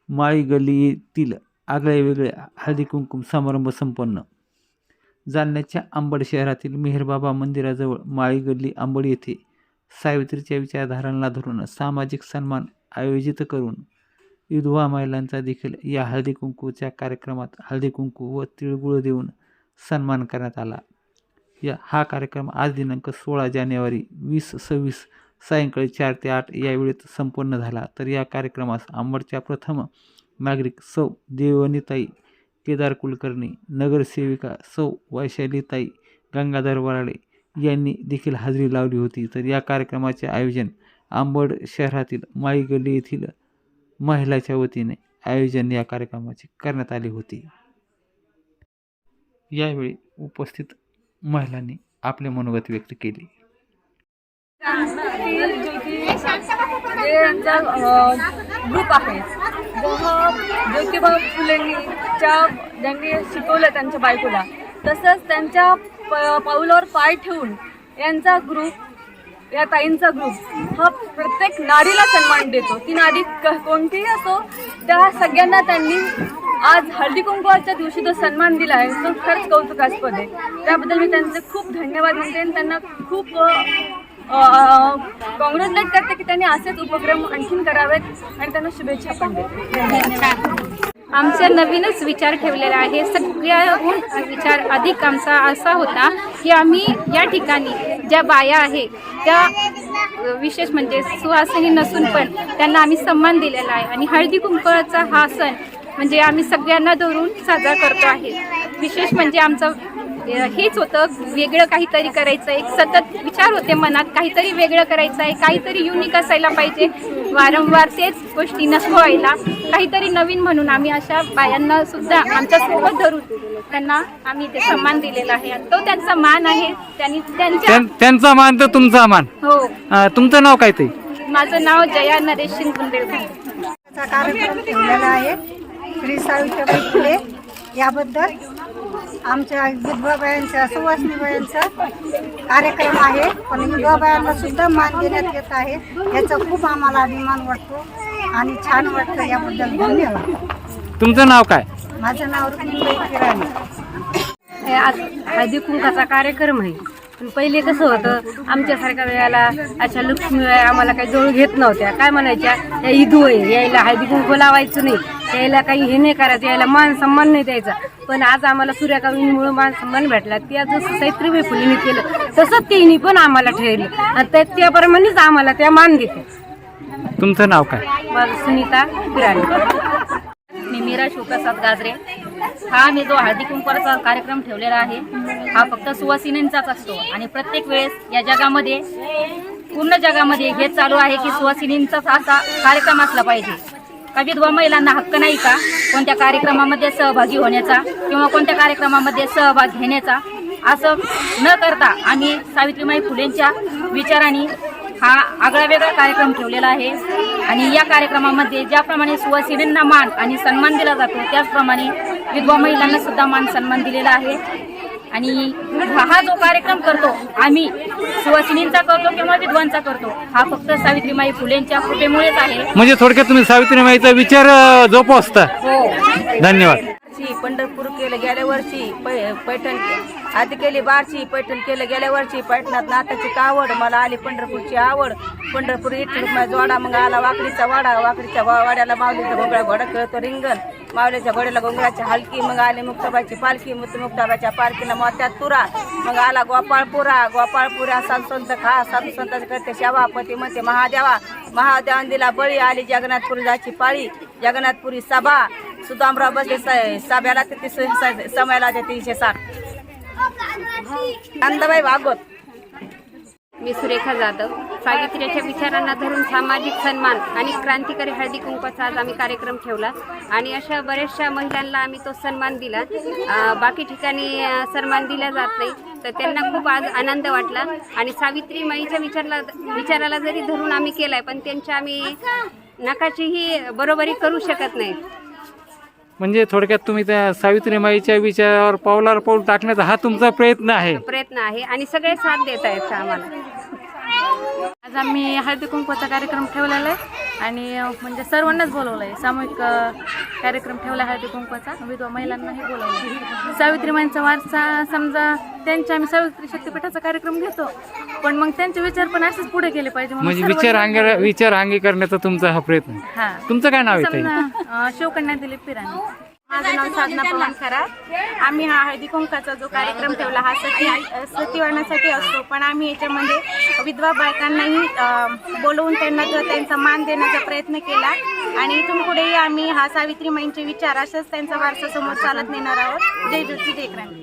माळी गल्ली येथील आगळेवेगळे हळदी कुंकू समारंभ संपन्न. जालन्याच्या अंबड शहरातील मेहरबाबा मंदिराजवळ माळी गल्ली अंबड येथे सावित्रीच्या विचारधारांना धरून सामाजिक सन्मान आयोजित करून विधवा महिलांचा देखील या हळदी कुंकूच्या कार्यक्रमात हळदी कुंकू व तिळगुळ देऊन सन्मान करण्यात आला. हा कार्यक्रम आज दिनांक 16 जानेवारी 2026 सायंकाळी 4 ते 8 या वेळेत संपन्न झाला. तर या कार्यक्रमास अंबडच्या प्रथम नागरिक सौ देवनीताई केदार कुलकर्णी, नगरसेविका सौ वैशालीताई गंगाधर वराडे यांनी देखील हजेरी लावली होती. तर या कार्यक्रमाचे आयोजन अंबड शहरातील माळी गल्ली येथील महिलाच्या वतीने आयोजन या कार्यक्रमाचे करण्यात आले होते. यावेळी उपस्थित महिलांनी आपले मनोगत व्यक्त केले. ग्रुप आहे ज्योतिबा फुलेंच्या ज्यांनी शिकवलं त्यांच्या बायकोला, तसंच त्यांच्या पाऊलावर पाय ठेवून यांचा ग्रुप, या ताईंचा ग्रुप हा प्रत्येक नारीला सन्मान देतो. ती नारी कोणतीही असो, त्या सगळ्यांना त्यांनी आज हळदी कुंकवाच्या दिवशी जो सन्मान दिला आहे तो खरंच कौतुकास्पद आहे. त्याबद्दल मी त्यांचे खूप धन्यवाद म्हणते आणि त्यांना खूप कॉंग्रॅच्युलेट करते की त्यांनी असेच उपक्रम आणखीन करावेत आणि त्यांना शुभेच्छा पण देते. आमचा नवीनच विचार ठेवलेला आहे. सगळ्याहून विचार अधिक आमचा असा होता की आम्ही या ठिकाणी ज्या बाया आहे त्या विशेष म्हणजे सुवासिनी नसून पण त्यांना आम्ही सन्मान दिलेला आहे आणि हळदी कुंकवाचा हा सण म्हणजे आम्ही सगळ्यांना धरून साजरा करतो आहे. विशेष म्हणजे आमचं हेच होतं, वेगळं काहीतरी करायचं. एक सतत विचार होते मनात, काहीतरी वेगळं करायचं आहे, काहीतरी युनिक असायला पाहिजे, वारंवार तेच गोष्टी नको व्हायला, काहीतरी नवीन म्हणून आम्ही अशा बायांना सुद्धा आमच्यासोबत धरून त्यांना आम्ही ते सन्मान दिलेला आहे. तो त्यांचा मान आहे. त्यांचा मान तर तुमचा मान. हो. तुमचं नाव काय ते? माझं नाव जया नरेश शिंदे. कार्यक्रम ठेवलेला आहे श्री सावित्रीबाई फुले याबद्दल आमच्या विधवा बायांचा सुवासिनी बायांचा कार्यक्रम आहे. पण विधवा बायांना सुद्धा मान देण्यात येत आहे. याचा खूप आम्हाला अभिमान वाटतो आणि छान वाटतं. याबद्दल धन्यवाद. तुमचं नाव काय? माझं नाव रुक्मिणीबाई किराणी. आज हळदी कुंकाचा कार्यक्रम आहे. पण पहिले कसं होतं, आमच्यासारख्या वेळेला अशा लक्ष्मी आम्हाला काही जवळ घेत नव्हत्या. काय म्हणायच्या, या इदू आहे, यायला हळदी कुंकू लावायचं नाही, यायला काही हे नाही करायचं, यायला मान सन्मान नाही द्यायचा. पण आज आम्हाला सूर्यकांतीमुळे मान सन्मान भेटला. त्या जसं सावित्रीबाई फुलेंनी केलं तसंच तिने पण आम्हाला ठेवलं आणि त्याप्रमाणेच आम्हाला त्या मान देते. तुमचं नाव काय? माझं सुनीता किराणी. मी मीरा शिवप्रसाद गाजरे. हा मी जो हळदी कुंकवाचा कार्यक्रम ठेवलेला आहे हा फक्त सुवासिनींचाच असतो आणि प्रत्येक वेळेस या जगामध्ये, पूर्ण जगामध्ये हेच चालू आहे की सुवासिनींचाच असा कार्यक्रम असला पाहिजे. का विधवा महिलांना हक्क नाही का कोणत्या कार्यक्रमामध्ये सहभागी होण्याचा किंवा कोणत्या कार्यक्रमामध्ये सहभाग घेण्याचा? असं न करता आम्ही सावित्रीबाई फुलेंच्या विचारांनी हा आगळा वेगळा कार्यक्रम ठेवलेला आहे आणि या कार्यक्रमामध्ये ज्याप्रमाणे सुवासिनींना मान आणि सन्मान दिला जातो त्याचप्रमाणे विधवा महिलांना सुद्धा मान सन्मान दिलेला आहे. आणि हा जो कार्यक्रम करतो आम्ही सुवासिनींचा करतो किंवा विधवांचा करतो, हा फक्त सावित्रीबाई फुलेंच्या कृपेमुळेच आहे. म्हणजे थोडक्यात तुम्ही सावित्रीबाईचा विचार जोपासता. हो. धन्यवाद. पंढरपूर केलं गेल्या वर्षी, पैठण आधी केली बारशी, पैठण केलं गेल्या वर्षी. पैठणात नाटाची आवड, मला आली पंढरपूरची आवड. पंढरपूर इथून जोडा, मग आला वाकडीचा वाडा, वाकडीच्या वाड्याला माऊलीचा घोंगळा घोडा खेळतो रिंगण, माऊलीच्या घोड्याला घोंगळाची हलकी, मग आली मुक्ताबाईची पालखी, मुक्ताबाईच्या पालखीला मोत्यात तुरा, मग आला गोपाळपुरा, गोपाळपुरा साधू संत खा, साधू संतांचे करते सेवापती म्हणते महादेवा, महादेवान दिला बळी, आली जगन्नाथपुरी जायची पाळी, जगन्नाथपुरी सभा, सुदामराव बसले सभेला तिथे समयाला 360. नंदबाई भागवत. मी सुरेखा जाधव. सावित्रीच्या विचारांना धरून सामाजिक सन्मान आणि क्रांतिकारी हळदी कुंकवाचा आज आम्ही कार्यक्रम ठेवला आणि अशा बऱ्याचशा महिलांना आम्ही तो सन्मान दिला. बाकी ठिकाणी सन्मान दिला जात नाही, तर त्यांना खूप आज आनंद वाटला. आणि सावित्रीमाईच्या विचाराला जरी धरून आम्ही केलाय, पण त्यांच्या आम्ही नकाचीही बरोबरी करू शकत नाही. म्हणजे थोडक्यात तुम्ही त्या सावित्रीमाईच्या विचारावर पावलावर पाऊल टाकण्याचा हा तुमचा प्रयत्न आहे आणि सगळे साथ देत आहेत आम्हाला. आज आम्ही हळदी कुंकवाचा कार्यक्रम ठेवलेला आहे आणि म्हणजे सर्वांनाच बोलवलं आहे. सामूहिक कार्यक्रम ठेवला हळदी कुंकवाचा, विधवा महिलांनाही बोलवलं आहे. सावित्रीमाईंचा वारसा समजा त्यांच्या आम्ही सावित्री शक्तीपीठाचा कार्यक्रम घेतो, पण मग त्यांचे विचार पण असेच पुढे गेले पाहिजे म्हणून म्हणजे विचारांगी करण्याचा तुमचा हा प्रयत्न आहे. हा. तुमचं काय नाव आहे ताई? समजा शिवकन्या दिलीप पिराणी. माझं नाव साधना पवन खरात. आम्ही हा हळदी कुंकाचा जो कार्यक्रम ठेवला हा सतीवानासाठी असतो, पण आम्ही याच्यामध्ये विधवा बायकांनाही बोलवून त्यांना त्यांचा मान देण्याचा प्रयत्न केला आणि इथून पुढेही आम्ही हा सावित्रीमाईंचे विचार असेच त्यांचा वारसा समोर चालत नेणार आहोत. जय ज्योती जय क्रांती.